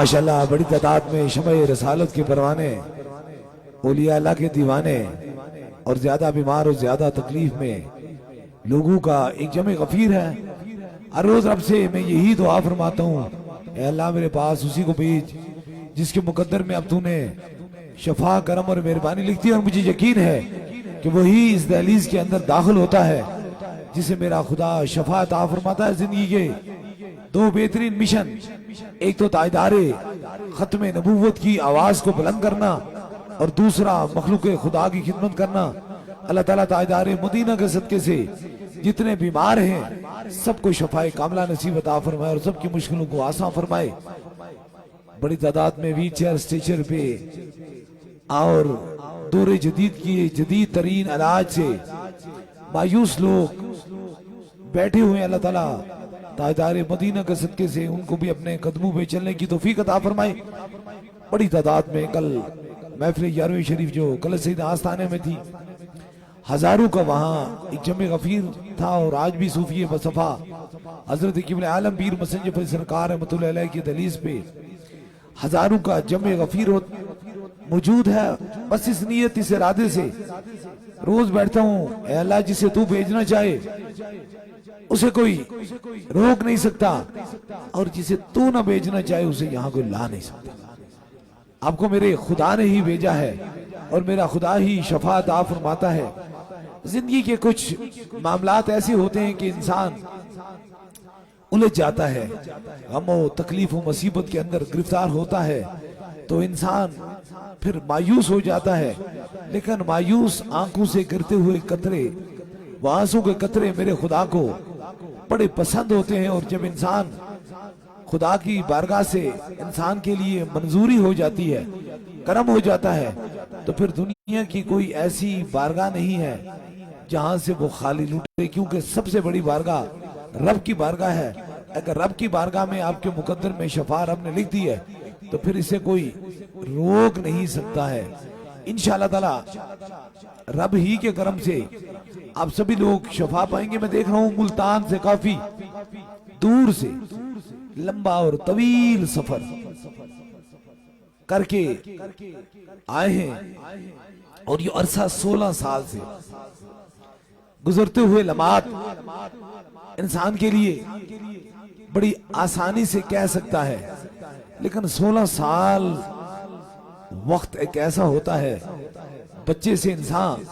ماشاءاللہ بڑی تعداد میں شمع رسالت کے پروانے، اولیاء اللہ کے دیوانے اور زیادہ بیمار اور زیادہ تکلیف میں لوگوں کا ایک جمع غفیر ہے۔ ہر روز رب سے میں یہی دعا فرماتا ہوں، اے اللہ میرے پاس اسی کو بھیج جس کے مقدر میں اب تو نے شفا کرم اور مہربانی لکھتی ہے، اور مجھے یقین ہے کہ وہی اس دہلیز کے اندر داخل ہوتا ہے جسے میرا خدا شفا عطا فرماتا ہے۔ زندگی کے دو بہترین مشن، ایک تو تاجدار ختم نبوت کی آواز کو بلند کرنا اور دوسرا مخلوق خدا کی خدمت کرنا۔ اللہ تعالیٰ تاجدار مدینہ کے صدقے سے جتنے بیمار ہیں سب کو شفاء کاملہ نصیب عطا فرمائے اور سب کی مشکلوں کو آسان فرمائے۔ بڑی تعداد میں ویل چیئر اسٹریچر پہ اور دور جدید کی جدید ترین علاج سے مایوس لوگ بیٹھے ہوئے ہیں، اللہ تعالیٰ تاجدار مدینہ کے صدقے سے ان کو بھی اپنے قدموں پہ چلنے کی توفیق عطا فرمائے۔ بڑی تعداد میں کل محفل 11ویں شریف جو کل سید آستانے میں تھی، ہزاروں کا وہاں ایک جمع غفیر تھا، اور آج بھی صوفی بصفا حضرت قبلہ عالم پیر مسنجف سرکار رحمۃ اللہ علیہ کی دہلیز پہ ہزاروں کا جمع غفیر موجود ہے۔ بس اس نیت اس ارادے سے روز بیٹھتا ہوں، اے اللہ جسے تو بھیجنا چاہے اسے کوئی روک نہیں سکتا، اور جسے تو نہ بھیجنا چاہے اسے یہاں کوئی لا نہیں سکتا۔ آپ کو میرے خدا نے ہی بھیجا ہے اور میرا خدا ہی شفاء عطا فرماتا ہے۔ زندگی کے کچھ معاملات ایسے ہوتے ہیں کہ انسان الجھ جاتا ہے، غم و تکلیف و مصیبت کے اندر گرفتار ہوتا ہے تو انسان پھر مایوس ہو جاتا ہے، لیکن مایوس آنکھوں سے گرتے ہوئے قطرے، وہ آنسوں کے قطرے میرے خدا کو بڑے پسند ہوتے ہیں، اور جب انسان خدا کی بارگاہ سے انسان کے لیے منظوری ہو جاتی ہے، کرم ہو جاتا ہے، تو پھر دنیا کی کوئی ایسی بارگاہ نہیں ہے جہاں سے وہ خالی لوٹے، کیونکہ سب سے بڑی بارگاہ رب کی بارگاہ ہے۔ اگر رب کی بارگاہ میں آپ کے مقدر میں شفا رب نے لکھ دی ہے تو پھر اسے کوئی روک نہیں سکتا ہے۔ انشاءاللہ تعالی رب ہی کے کرم سے آپ سبھی لوگ شفا پائیں گے۔ میں دیکھ رہا ہوں ملتان سے کافی دور سے لمبا اور طویل سفر کر کے آئے ہیں، اور یہ عرصہ 16 سال سے گزرتے ہوئے لمحات انسان کے لیے بڑی آسانی سے کہہ سکتا ہے، لیکن 16 سال وقت ایک ایسا ہوتا ہے، بچے سے انسان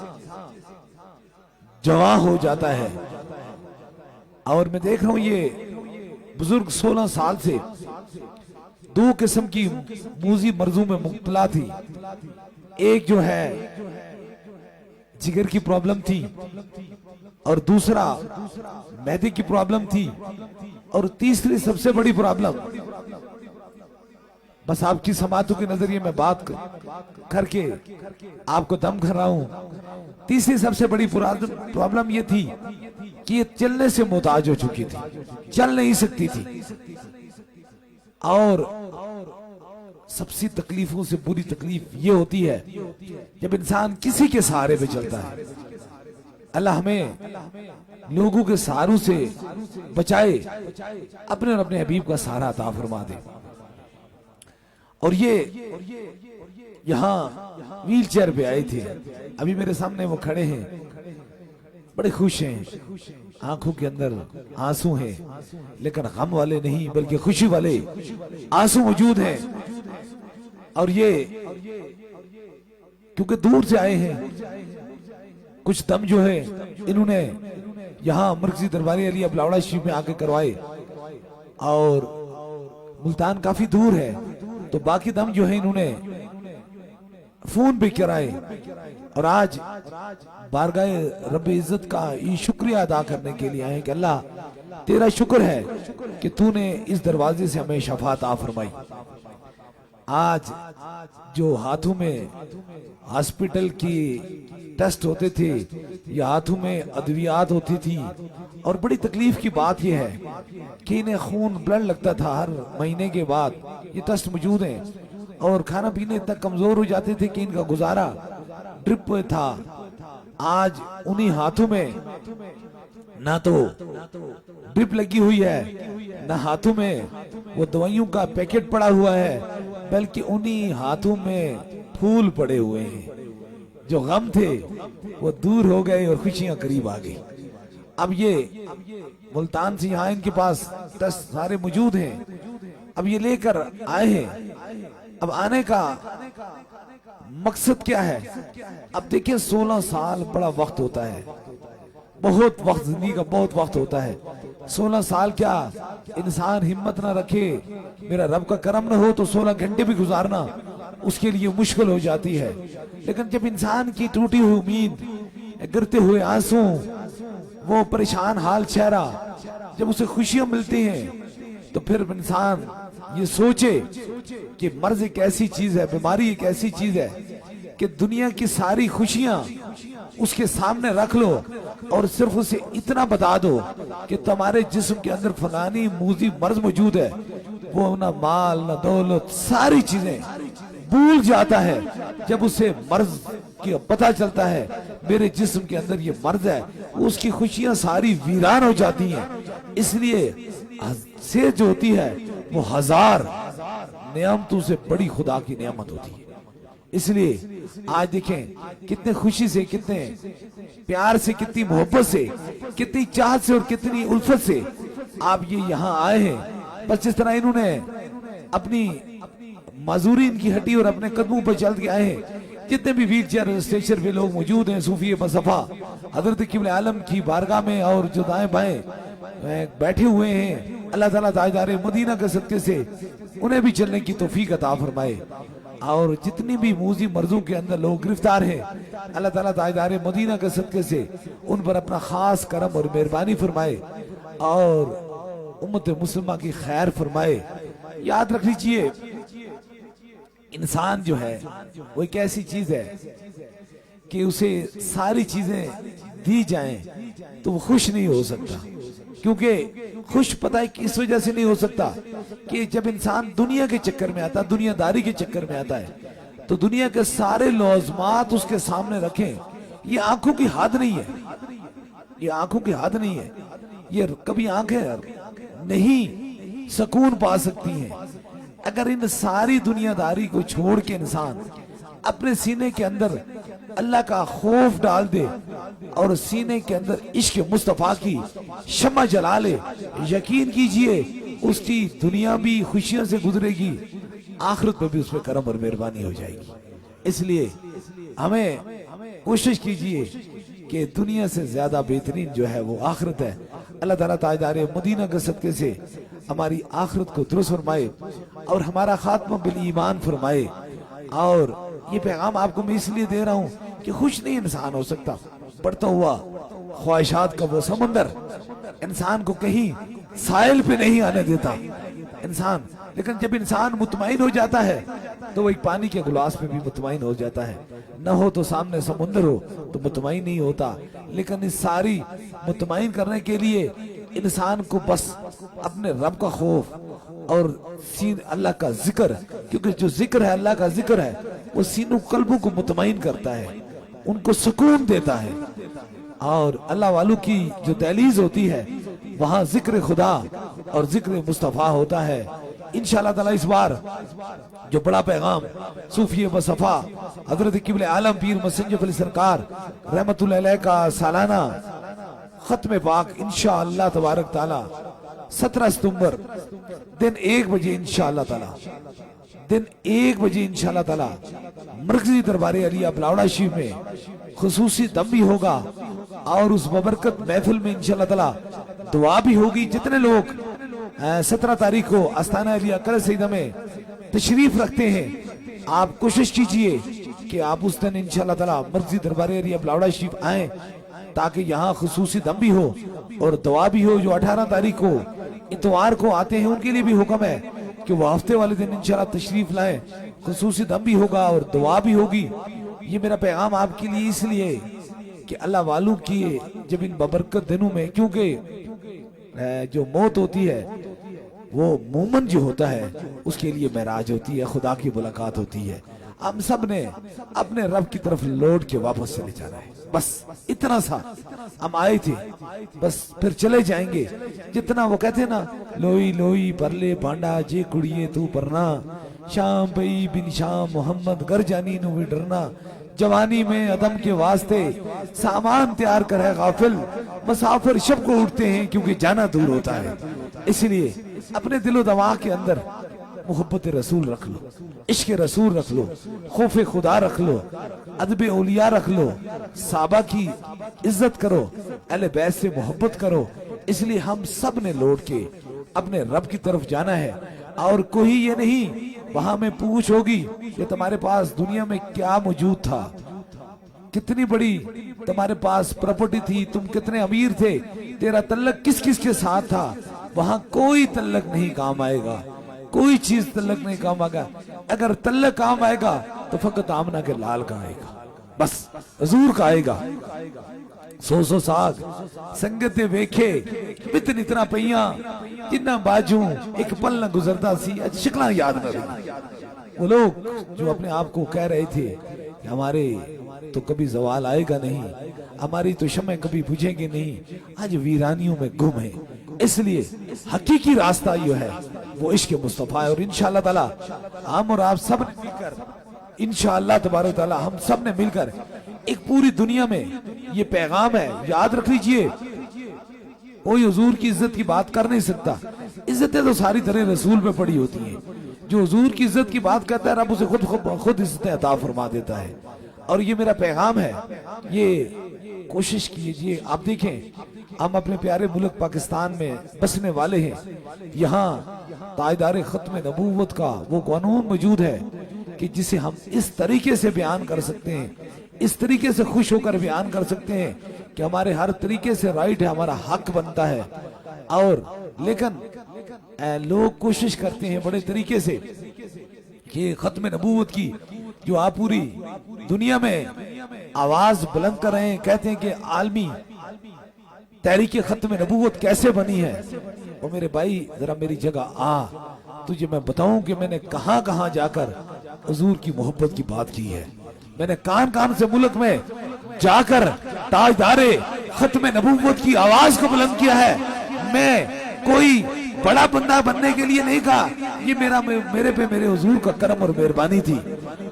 جوان ہو جاتا ہے۔ اور میں دیکھ رہا ہوں یہ بزرگ 16 سال سے دو قسم کی موذی مرضوں میں مبتلا تھی۔ ایک جو ہے جگر کی پرابلم تھی، اور دوسرا معدے کی پرابلم تھی، اور تیسری سب سے بڑی پرابلم، بس آپ کی سماعتوں کے نظریے میں بات کر کے آپ کو دم کر رہا ہوں، تیسری سب سے بڑی پرابلم یہ تھی کہ یہ چلنے سے محتاج ہو چکی تھی، چل نہیں سکتی تھی، اور سب سے تکلیفوں سے بری تکلیف یہ ہوتی ہے جب انسان کسی کے سہارے پہ چلتا ہے۔ اللہ ہمیں لوگوں کے سہاروں سے بچائے، اپنے اور اپنے حبیب کا سہارا عطا فرما دے۔ اور یہ یہاں ویل چیئر پہ آئے تھے، ابھی میرے سامنے وہ کھڑے ہیں، بڑے خوش ہیں، آنکھوں کے اندر آنسو ہیں، لیکن غم والے نہیں بلکہ خوشی والے آنسو موجود ہیں۔ اور یہ کیونکہ دور سے آئے ہیں، کچھ دم جو ہے انہوں نے یہاں مرکزی درباری علی ابلاوڑا شریف میں آ کے کروائے، اور ملتان کافی دور ہے تو باقی دم جو ہے انہوں نے فون پہ کرائے، اور آج بارگاہ رب عزت کا یہ شکریہ ادا کرنے کے لیے آئے کہ اللہ تیرا شکر ہے کہ تو نے اس دروازے سے ہمیں شفا عطا فرمائی۔ آج جو ہاتھوں میں ہاسپٹل کی ٹیسٹ ہوتے تھے یا ہاتھوں میں ادویات ہوتی تھی، اور بڑی تکلیف کی بات یہ ہے کہ انہیں خون بلڈ لگتا تھا ہر مہینے کے بعد، یہ ٹیسٹ موجود ہیں، اور کھانا پینے تک کمزور ہو جاتے تھے کہ ان کا گزارا ڈرپ تھا۔ آج انہی ہاتھوں میں نہ تو ڈرپ لگی ہوئی ہے، نہ ہاتھوں میں وہ دوائیوں کا پیکٹ پڑا ہوا ہے، بلکہ انہی ہاتھوں میں پھول پڑے ہوئے ہیں۔ جو غم تھے وہ دور ہو گئے اور خوشیاں قریب آ گئی۔ اب یہ ملتان سے یہاں ان کے پاس ٹیسٹ سارے موجود ہیں، اب یہ لے کر آئے ہیں۔ اب آنے کا مقصد کیا ہے؟ اب دیکھیں 16 سال بڑا وقت ہوتا ہے، بہت وقت، زندگی کا بہت وقت ہوتا ہے۔ 16 سال کیا انسان ہمت نہ رکھے، میرا رب کا کرم نہ ہو تو 16 گھنٹے بھی گزارنا اس کے لیے مشکل ہو جاتی ہے۔ لیکن جب انسان کی ٹوٹی ہوئی امید، گرتے ہوئے آنسو، وہ پریشان حال چہرہ، جب اسے خوشیاں ملتی ہیں تو پھر انسان یہ سوچے کہ مرض ایک ایسی چیز ہے، بیماری ایک ایسی چیز ہے کہ دنیا کی ساری خوشیاں اس کے سامنے رکھ لو اور صرف اسے اتنا بتا دو کہ تمہارے جسم کے اندر فلانی موذی مرض موجود ہے، وہ نہ مال نہ دولت ساری چیزیں بھول جاتا ہے۔ جب اسے مرض کی پتہ چلتا ہے میرے جسم کے اندر یہ مرض ہے، اس کی خوشیاں ساری ویران ہو جاتی ہیں۔ اس لیے سے جو ہوتی ہے وہ 1000 نعمتوں سے بڑی خدا کی نعمت ہوتی ہے۔ اس لیے آج دیکھیں کتنے خوشی سے، کتنے پیار سے، کتنی محبت سے، کتنی چاہت سے اور کتنی الفت سے آپ یہ یہاں آئے ہیں۔ بس جس طرح انہوں نے اپنی معذوری ان کی ہٹی اور اپنے قدموں پر چل کے آئے ہیں، جتنے بھی ویل چیئر اسٹیشن پہ لوگ موجود ہیں صوفی مصطفیٰ حضرت قبلہ عالم کی بارگاہ میں اور جو دائیں بائیں بیٹھے ہوئے ہیں، اللہ تعالیٰ تاجدار مدینہ کے صدقے سے انہیں بھی چلنے کی توفیق عطا فرمائے، اور جتنی بھی موذی مرضوں کے اندر لوگ گرفتار ہیں اللہ تعالیٰ تاجدار مدینہ کے صدقے سے ان پر اپنا خاص کرم اور مہربانی فرمائے اور امت مسلمہ کی خیر فرمائے۔ یاد رکھ لیجئے انسان جو ہے وہ ایک ایسی چیز ہے کہ اسے ساری چیزیں دی جائیں تو وہ خوش نہیں ہو سکتا، کیونکہ خوش پتہ ہے اس وجہ سے نہیں ہو سکتا کہ جب انسان دنیا کے چکر میں آتا، دنیا داری کے چکر میں آتا ہے تو دنیا کے سارے لوازمات اس کے سامنے رکھیں، یہ آنکھوں کی حد نہیں ہے، یہ آنکھوں کی حد نہیں ہے، یہ کبھی آنکھیں نہیں سکون پا سکتی ہیں اگر ان ساری دنیا داری کو چھوڑ کے انسان اپنے سینے کے اندر اللہ کا خوف ڈال دے اور سینے کے اندر عشق مصطفیٰ کی شمع جلا لے۔ یقین کیجئے اس کی دنیا بھی خوشیوں سے گزرے گی، آخرت میں بھی اس پہ کرم اور مہربانی ہو جائے گی۔ اس لیے ہمیں کوشش کیجئے کہ دنیا سے زیادہ بہترین جو ہے وہ آخرت ہے۔ اللہ تعالیٰ تاجدار مدینہ کے صدقے سے ہماری آخرت کو درست فرمائے اور ہمارا خاتمہ بالایمان فرمائے۔ اور یہ پیغام آپ کو میں اس لیے دے رہا ہوں کہ خوش نہیں انسان ہو سکتا، بڑھتا ہوا خواہشات کا وہ سمندر انسان کو کہیں ساحل پہ نہیں آنے دیتا انسان، لیکن جب انسان مطمئن ہو جاتا ہے تو وہ ایک پانی کے گلاس پہ بھی مطمئن ہو جاتا ہے، نہ ہو تو سامنے سمندر ہو تو مطمئن نہیں ہوتا۔ لیکن اس ساری مطمئن کرنے کے لیے انسان کو بس اپنے رب کا خوف اور اللہ کا ذکر، کیونکہ جو ذکر ہے اللہ کا ذکر ہے وہ سینوں قلبوں کو مطمئن کرتا ہے، ان کو سکون دیتا ہے۔ اور اللہ والوں کی جو دہلیز ہوتی ہے وہاں ذکر خدا اور ذکر مصطفیٰ ہوتا ہے۔ انشاءاللہ تعالیٰ اس بار جو بڑا پیغام صوفی مصطفیٰ حضرت قبلہ عالم پیر مسنجف علی سرکار رحمت اللہ علیہ کا سالانہ ختم پاک انشاءاللہ تبارک تعالیٰ 17 ستمبر دن 1 بجے انشاءاللہ تعالیٰ دن 1 بجے انشاءاللہ تعالیٰ مرکزی دربار علیہ بلاوڑا شریف میں خصوصی دم بھی ہوگا اور اس ببرکت محفل میں انشاءاللہ تعالیٰ دعا بھی ہوگی۔ جتنے لوگ 17 تاریخ کو آستانہ علیہ قلعہ سیدہ میں تشریف رکھتے ہیں آپ کوشش کیجئے کہ آپ اس دن انشاءاللہ تعالیٰ مرکزی دربار علیہ بلاوڑا شریف آئیں تاکہ یہاں خصوصی دم بھی ہو اور دعا بھی ہو۔ جو 18 تاریخ کو اتوار کو آتے ہیں ان کے لیے بھی حکم ہے کہ وہ ہفتے والے دن انشاءاللہ تشریف لائیں، خصوصی دم بھی ہوگا اور دعا بھی ہوگی۔ یہ میرا پیغام آپ کے لیے اس لیے کہ اللہ والوں کی جب ان ببرکت دنوں میں، کیونکہ جو موت ہوتی ہے وہ مومن جو ہوتا ہے اس کے لیے معراج ہوتی ہے، خدا کی ملاقات ہوتی ہے۔ ہم سب نے اپنے رب کی طرف لوٹ کے واپس چلے جانا ہے، بس اتنا سا ہم آئے تھے، بس پھر چلے جائیں گے۔ جتنا وہ کہتے ہیں نا، لوئی لوئی پرلے پانڈا جے کڑیے تو پرنا، شام پئی بن شام محمد گر جانی نو بھی ڈرنا، جوانی میں عدم کے واسطے سامان تیار کر ہے غافل، مسافر شب کو اٹھتے ہیں کیونکہ جانا دور ہوتا ہے۔ اس لیے اپنے دل و دماغ کے اندر محبت رسول رکھ لو، عشق رسول رکھ لو، خوف خدا رکھ لو، ادب اولیاء رکھ لو، صحابہ کی عزت کرو، اہل بیت سے محبت کرو۔ اس لیے ہم سب نے لوٹ کے اپنے رب کی طرف جانا ہے، اور کوئی یہ نہیں وہاں میں پوچھ ہوگی کہ تمہارے پاس دنیا میں کیا موجود تھا، کتنی بڑی تمہارے پاس پراپرٹی تھی، تم کتنے امیر تھے، تیرا تعلق کس کس کے ساتھ تھا، وہاں کوئی تعلق نہیں کام آئے گا، کوئی چیز تعلق نہیں کام آئے گا۔ اگر تعلق کام آئے گا تو فقط آمنہ کے لال کا آئے گا، بس حضور کا آئے گا۔ سو سو ساگ سنگتے ویکھے بتن اتنا پئیاں، جنہ باجوں ایک پل نہ گزرتا سی، شکلہ یاد نہ رہی۔ وہ لوگ جو اپنے آپ کو کہہ رہے تھے کہ ہمارے تو کبھی زوال آئے گا نہیں، ہماری تو شمع کبھی بجھیں گے نہیں، آج ویرانیوں میں گم ہیں۔ اس لیے حقیقی راستہ یہ ہے، وہ عشق مصطفیٰ ہے۔ اور انشاءاللہ تعالی ہم اور آپ سب نے مل کر، انشاءاللہ تبارک تعالی ہم سب نے مل کر ایک پوری دنیا میں یہ پیغام ہے، یاد رکھ لیجئے، کوئی حضور کی عزت کی بات کر نہیں سکتا، عزتیں تو ساری طرح رسول پہ پڑی ہوتی ہیں۔ جو حضور کی عزت کی بات کرتا ہے رب اسے خود عزتیں عطا فرما دیتا ہے۔ اور یہ میرا پیغام ہے، یہ کوشش کیجئے۔ آپ دیکھیں ہم اپنے پیارے ملک پاکستان میں بسنے والے ہیں، یہاں تاجدار ختم نبوت کا وہ قانون موجود ہے کہ جسے ہم اس طریقے سے بیان کر سکتے ہیں، اس طریقے سے خوش ہو کر بیان کر سکتے ہیں کہ ہمارے ہر طریقے سے رائٹ ہے، ہمارا حق بنتا ہے۔ اور لیکن لوگ کوشش کرتے ہیں بڑے طریقے سے کہ ختم نبوت کی جو آپ پوری دنیا میں آواز بلند کر رہے ہیں، کہتے ہیں کہ عالمی تحریک ختم نبوت کیسے بنی ہے۔ اور میرے بھائی ذرا میری جگہ آ، تجھے میں بتاؤں کہ میں نے کہاں کہاں جا کر حضور کی محبت کی بات کی ہے، میں نے کان کان سے ملک میں جا کر تاجدار ختم نبوت کی آواز کو بلند کیا ہے۔ میں کوئی بڑا بندہ بننے کے لیے نہیں کہا، یہ میرے پہ میرے حضور کا کرم اور مہربانی تھی۔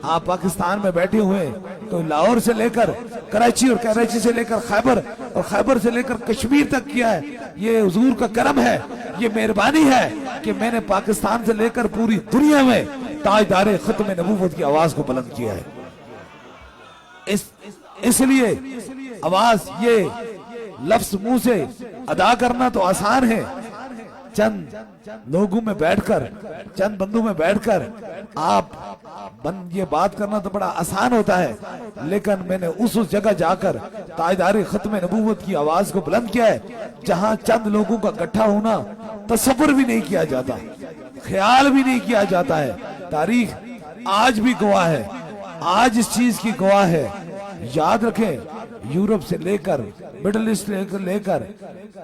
آپ پاکستان میں بیٹھے ہوئے تو لاہور سے لے کر کراچی، اور کراچی سے لے کر خیبر، اور خیبر سے لے کر کشمیر تک کیا ہے، یہ حضور کا کرم ہے، یہ مہربانی ہے کہ میں نے پاکستان سے لے کر پوری دنیا میں تاجدار ختم نبوت کی آواز کو بلند کیا ہے۔ اس لیے آواز، یہ لفظ منہ سے ادا کرنا تو آسان ہے، چند لوگوں میں بیٹھ کر، چند بندوں میں بیٹھ کر آپ یہ بات کرنا تو بڑا آسان ہوتا ہے، لیکن میں نے اس جگہ جا کر تاجدار ختم نبوت کی آواز کو بلند کیا ہے جہاں چند لوگوں کا اکٹھا ہونا تصور بھی نہیں کیا جاتا، خیال بھی نہیں کیا جاتا ہے۔ تاریخ آج بھی گواہ ہے، آج اس چیز کی گواہ ہے۔ یاد رکھیں، یورپ سے لے کر، مڈل ایسٹ سے لے کر،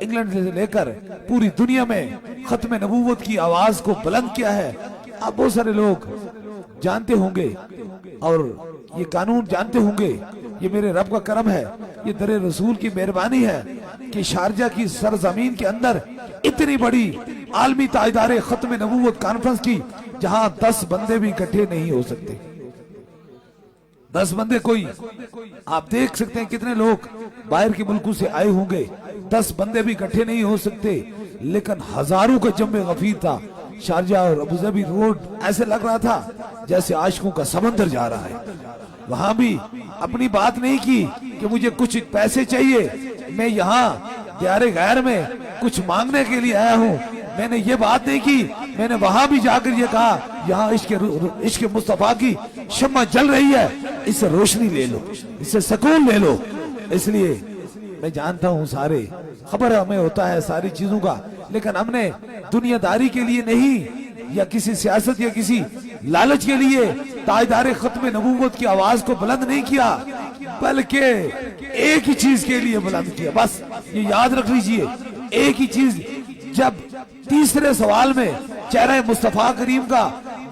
انگلینڈ سے لے کر پوری دنیا میں ختم نبوت کی آواز کو بلند کیا ہے۔ آپ بہت سارے لوگ جانتے ہوں گے اور یہ قانون جانتے ہوں گے، یہ میرے رب کا کرم ہے، یہ در رسول کی مہربانی ہے کہ شارجہ کی سرزمین کے اندر اتنی بڑی عالمی تاجدار ختم نبوت کانفرنس کی، جہاں 10 بندے بھی اکٹھے نہیں ہو سکتے۔ 10 بندے کوئی، آپ دیکھ سکتے ہیں کتنے لوگ باہر کے ملکوں سے آئے ہوں گے، 10 بندے بھی اکٹھے نہیں ہو سکتے، لیکن ہزاروں کا جمع غفیر تھا۔ شارجہ اور ابوظہبی روڈ ایسے لگ رہا تھا جیسے عاشقوں کا سمندر جا رہا ہے۔ وہاں بھی اپنی بات نہیں کی کہ مجھے کچھ پیسے چاہیے، میں یہاں دیار غیر میں کچھ مانگنے کے لیے آیا ہوں، میں نے یہ بات نہیں کی۔ میں نے وہاں بھی جا کر یہ کہا یہاں عشق مصطفیٰ کی شمع جل رہی ہے، اس سے روشنی لے لو، اس سے سکون لے لو۔ اس لیے میں جانتا ہوں سارے خبر ہمیں ہوتا ہے ساری چیزوں کا، لیکن ہم نے دنیا داری کے لیے نہیں، یا کسی سیاست یا کسی لالچ کے لیے تاجدار ختم نبوت کی آواز کو بلند نہیں کیا، بلکہ ایک ہی چیز کے لیے بلند کیا۔ بس یہ یاد رکھ لیجئے، ایک ہی چیز۔ جب تیسرے سوال میں چہرہ مصطفیٰ کریم کا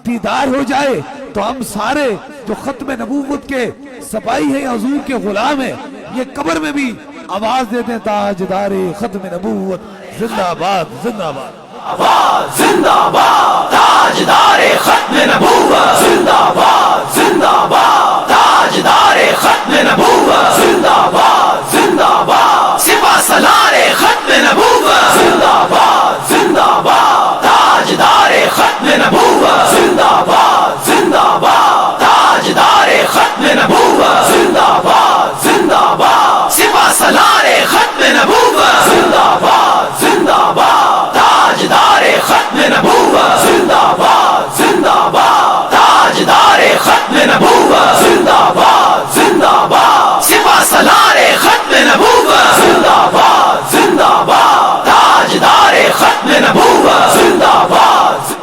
دیدار ہو جائے تو ہم سارے جو ختم نبوت کے سپاہی ہیں یا حضور کے غلام ہیں یہ قبر میں بھی آواز دیتے ہیں تاجدار ختم نبوت زندہ باد زندہ باد آواز زندہ باد تاجدار ختم نبوت زندہ باد زندہ باد تاجدار ختم نبوت زندہ باد زندہ باد سپہ سالار ختم نبوت زندہ باد زندہ باد تاجدار ختم نبوت زندہ باد زندہ باد تاجدار ختم نبوت زندہ باد زندہ باد سپہ سالار ختم نبوت زندہ باد زندہ باد تاجدار ختم نبوت زندہ باد زندہ باد تاجدار ختم نبوت زندہ باد زندہ باد سپہ سالار ختم نبوت زندہ باد زندہ باد تاجدار ختم نبوت زندہ باد.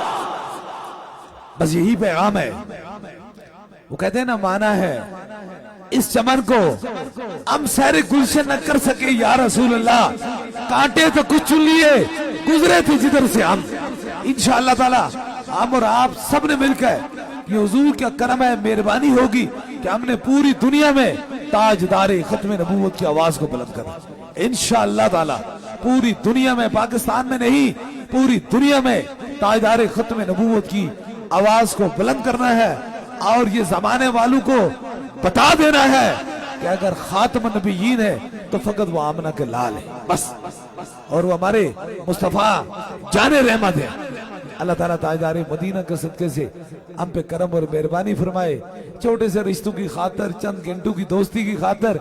بس یہی پیغام ہے. وہ کہتے ہیں نا مانا ہے اس چمن کو ہم سیر گلشن نہ کر سکے یا رسول اللہ, کانٹے تو کچھ چن لیے گزرے تھے جدھر سے ہم. انشاءاللہ تعالی ہم اور آپ سب نے مل کر یہ حضور کا کرم ہے, مہربانی ہوگی کہ ہم نے پوری دنیا میں تاجدار ختم نبوت کی آواز کو بلند کرا. انشاءاللہ تعالی پوری دنیا میں, پاکستان میں نہیں پوری دنیا میں تاجدار ختم نبوت کی آواز کو بلند کرنا ہے اور یہ زمانے والوں کو بتا دینا ہے کہ اگر خاتم النبیین ہے تو فقط وہ آمنہ کے لال ہے بس, اور وہ ہمارے مصطفیٰ جان رحمت ہے. اللہ تعالیٰ تاجدار مدینہ کے صدقے سے ہم پہ کرم اور مہربانی فرمائے. چھوٹے سے رشتوں کی خاطر, چند گھنٹوں کی دوستی کی خاطر,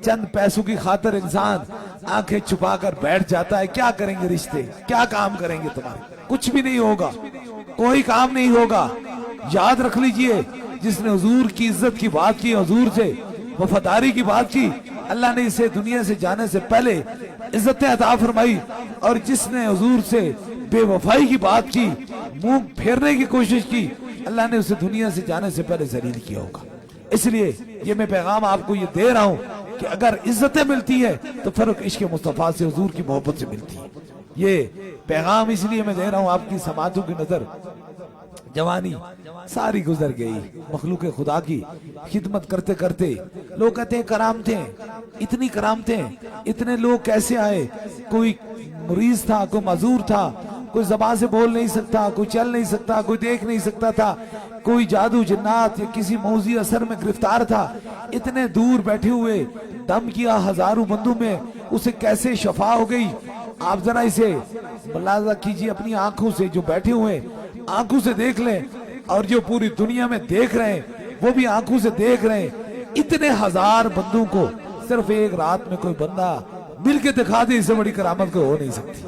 چند پیسوں کی خاطر انسان آنکھیں چھپا کر بیٹھ جاتا ہے. کیا کریں گے رشتے, کیا کام کریں گے تمہارے, کچھ بھی نہیں ہوگا, کوئی کام نہیں ہوگا. یاد رکھ لیجئے جس نے حضور کی عزت کی بات کی, حضور سے وفاداری کی بات کی, اللہ نے اسے دنیا سے جانے سے پہلے عزت عطا فرمائی, اور جس نے حضور سے بے وفائی کی بات کی, منہ پھیرنے کی کوشش کی, اللہ نے اسے دنیا سے جانے سے پہلے ذلیل کیا ہوگا. اس لیے یہ میں پیغام آپ کو یہ دے رہا ہوں کہ اگر عزتیں ملتی ہے تو فرق عشق مصطفیٰ سے, حضور کی محبت سے ملتی ہے. یہ پیغام اس لیے میں دے رہا ہوں, آپ کی سماعتوں کی نظر جوانی ساری گزر گئی, مخلوق خدا کی خدمت کرتے کرتے. لوگ کہتے ہیں کرامتیں, اتنی کرامتیں, اتنے لوگ کیسے آئے؟ کوئی مریض تھا, کوئی معذور تھا, کوئی زبان سے بول نہیں سکتا, کوئی چل نہیں سکتا, کوئی دیکھ نہیں سکتا تھا, کوئی جادو جنات یا کسی موذی اثر میں گرفتار تھا. اتنے دور بیٹھے ہوئے دم کیا ہزاروں بندوں میں, اسے کیسے شفا ہو گئی. آپ ذرا اسے ملاحظہ کیجئے اپنی آنکھوں سے, جو بیٹھے ہوئے آنکھوں سے دیکھ لیں, اور جو پوری دنیا میں دیکھ رہے ہیں وہ بھی آنکھوں سے دیکھ رہے ہیں. اتنے ہزار بندوں کو صرف ایک رات میں کوئی بندہ مل کے دکھا دے, اس سے بڑی کرامت کو ہو نہیں سکتی.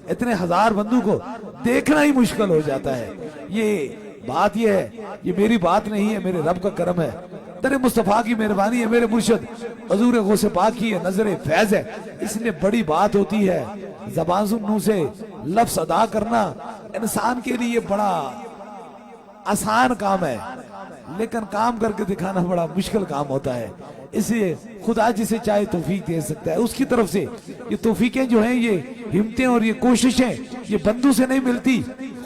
اتنے ہزار بندوں کو دیکھنا ہی مشکل ہو جاتا ہے. یہ بات یہ ہے, یہ میری بات نہیں ہے, میرے رب کا کرم ہے, در مصطفیٰ کی مہربانی ہے, میرے مرشد حضور غوث پاک کی نظر فیض ہے. اس لیے بڑی بات ہوتی ہے زبان منہ سے لفظ ادا کرنا انسان کے لیے بڑا آسان کام ہے, لیکن کام کر کے دکھانا بڑا مشکل کام ہوتا ہے. اس لیے خدا جسے چاہے توفیق دے سکتا ہے, اس کی طرف سے یہ توفیقیں جو ہیں, یہ ہمتیں اور یہ کوششیں یہ بندوں سے نہیں ملتی,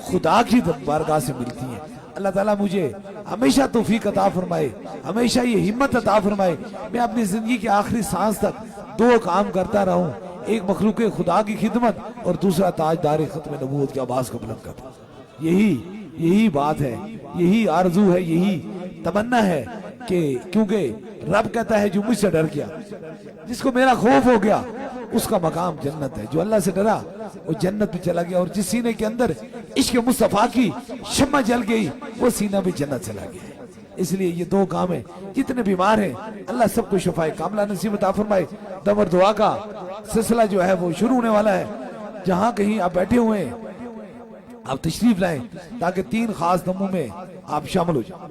خدا کی بارگاہ سے ملتی ہیں. اللہ تعالیٰ مجھے ہمیشہ توفیق عطا فرمائے, ہمیشہ یہ ہمت عطا فرمائے, میں اپنی زندگی کے آخری سانس تک دو کام کرتا رہوں, ایک مخلوق خدا کی خدمت اور دوسرا تاجدار ختم نبوت کی آواز کو بلند کرتا. یہی بات ہے, یہی آرزو ہے, یہی تمنا ہے کہ کیونکہ رب کہتا ہے جو مجھ سے ڈر گیا, جس کو میرا خوف ہو گیا, اس کا مقام جنت ہے. جو اللہ سے ڈرا وہ جنت میں چلا گیا, اور جس سینے کے اندر عشق مصطفیٰ کی شمع جل گئی وہ سینہ بھی جنت چلا گیا. اس لیے یہ دو کام ہیں. جتنے بیمار ہیں اللہ سب کو شفائے کاملہ نصیب عطا فرمائے. دم اور دعا کا سلسلہ جو ہے وہ شروع ہونے والا ہے. جہاں کہیں آپ بیٹھے ہوئے ہیں آپ تشریف لائیں تاکہ 3 خاص دموں میں آپ شامل ہو جائیں.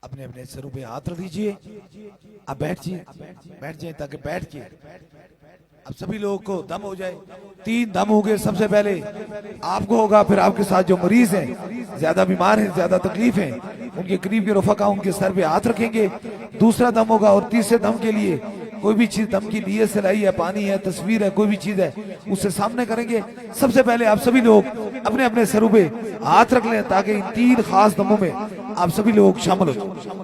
اپنے اپنے سروں پہ ہاتھ رکھ دیجئے. آپ بیٹھ جائیں تاکہ بیٹھ کے اب سبھی لوگوں کو دم ہو جائے. 3 دم ہو گئے. سب سے پہلے آپ کو ہوگا, پھر آپ کے ساتھ جو مریض ہیں, زیادہ بیمار ہیں, زیادہ تکلیف ہیں, ان کے قریب کے رفقا ان کے سر پہ ہاتھ رکھیں گے. دوسرا دم ہوگا, اور تیسرے دم کے لیے کوئی بھی چیز دم کی نیت سے لائی ہے, پانی ہے, تصویر ہے, کوئی بھی چیز ہے, اسے سامنے کریں گے. سب سے پہلے آپ سبھی لوگ اپنے اپنے سروں پہ ہاتھ رکھ لیں تاکہ ان 3 خاص دموں میں آپ سبھی لوگ شامل ہو جائیں.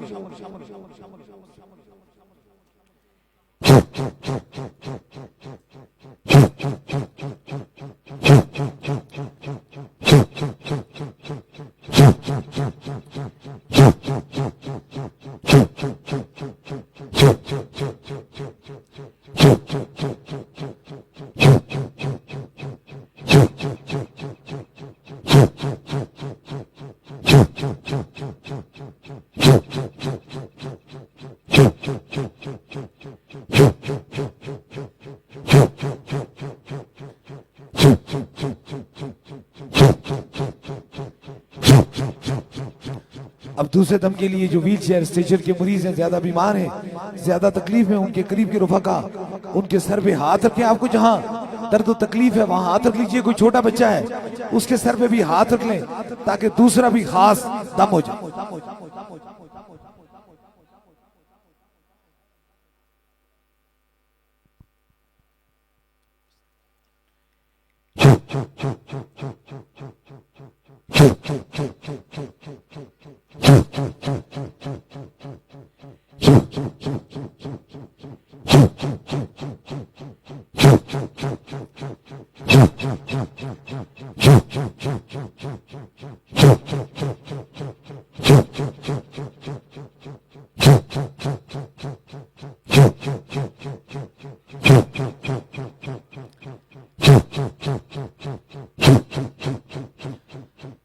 اب دوسرے دم کے لیے جو ویل چیئر اسٹریچر کے مریض ہیں, زیادہ بیمار ہیں, زیادہ تکلیف میں, ان کے قریب کے رفقا ان کے سر پہ ہاتھ رکھیں. آپ کو جہاں درد و تکلیف ہے وہاں ہاتھ رکھ لیجئے. کوئی چھوٹا بچہ ہے اس کے سر پہ بھی ہاتھ رکھ لیں تاکہ دوسرا بھی خاص دم ہو جائے.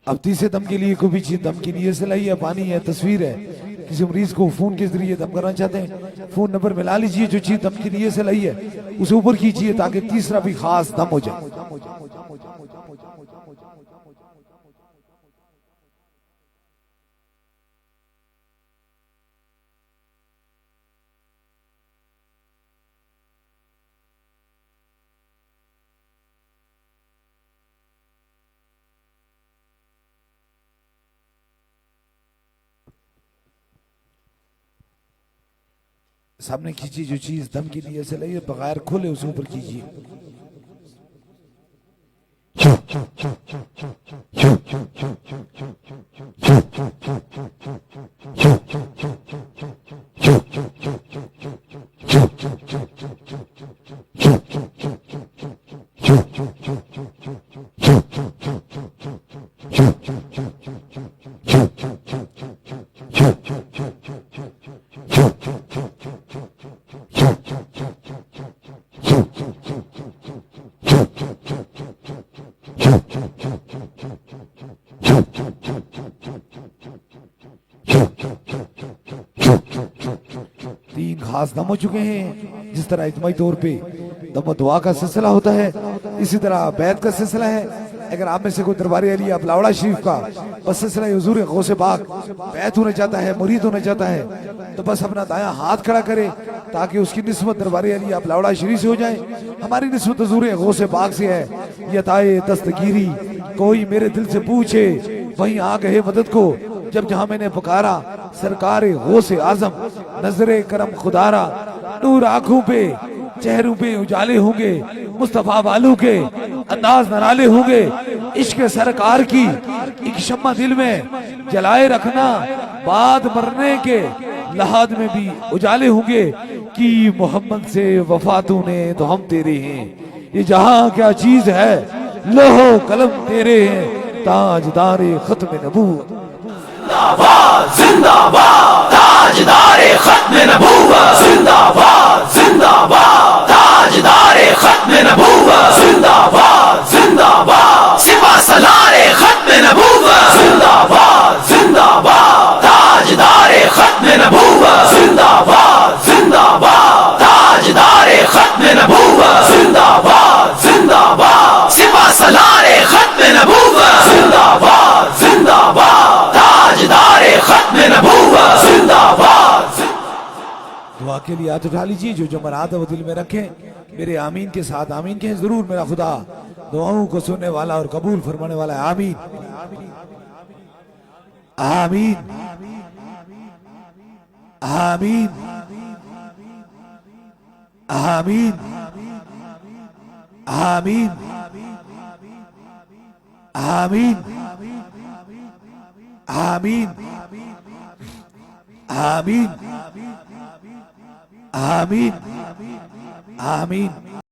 اب تیسرے دم کے لیے کوئی بھی چیز دم کی نیت سے لائی ہے, پانی ہے, تصویر ہے, کسی مریض کو فون کے ذریعے دم کرنا چاہتے ہیں, فون نمبر ملا لیجئے. جو چیز دم کی نیت سے لائی ہے اسے اوپر کیجئے تاکہ تیسرا بھی خاص دم ہو جائے. سامنے کیجئے جو چیز دم کی نیت سے لائی ہے, بغیر کھولے اسے اوپر کیجئے. خاص دم ہو چکے ہیں. جس طرح اجتماعی طور پہ دم و دعا کا سلسلہ ہوتا ہے, اسی طرح بیعت کا سلسلہ ہے. اگر آپ میں سے کوئی دربار علی اپلاوڑا شریف کا بس سلسلہ حضور غوث پاک بیعت ہونا چاہتا ہے, مرید ہونا چاہتا ہے, تو بس اپنا دایاں ہاتھ کھڑا کرے تاکہ اس کی نسبت دربار علی اپلاوڑا شریف سے ہو جائے. ہماری نسبت حضور غوث پاک سے ہے. یہ عطائے دستگیری کوئی میرے دل سے پوچھے, وہیں آ گئے مدد کو جب جہاں میں نے پکارا. سرکار غوث اعظم نظر کرم خدارا, نور آنکھوں پہ چہروں پہ اجالے ہوں گے, مصطفیٰ والوں کے انداز نرالے ہوں گے. عشق سرکار کی ایک شمع دل میں جلائے رکھنا, بعد مرنے کے لحاظ میں بھی اجالے ہوں گے. کہ محمد سے وفاتوں نے تو ہم تیرے ہیں, یہ جہاں کیا چیز ہے لوح قلم تیرے ہیں, تاجدار ختم نبوت. زندہ باد زندہ باد تاجدار ختم نبوت. زندہ باد زندہ باد تاجدار ختم نبوت. زندہ باد زندہ باد سپہ سالار ختم نبوت. زندہ باد زندہ باد تاجدار ختم نبوت. زندہ باد زندہ باد تاجدار ختم نبوت. زندہ باد زندہ باد سپہ سالار ختم نبوت. زندہ باد زندہ باد تاجدار ختم نبوت. زندہ باد. دعا کے لیے ہاتھ اٹھا لیجیے. جو جمرات وہ دل میں رکھیں, میرے آمین کے ساتھ آمین کہیں ضرور. میرا خدا دعاؤں کو سننے والا اور قبول فرمانے والا ہے. آمین آمین آمین آمین آمین آمین آمین آمین آمین آمین.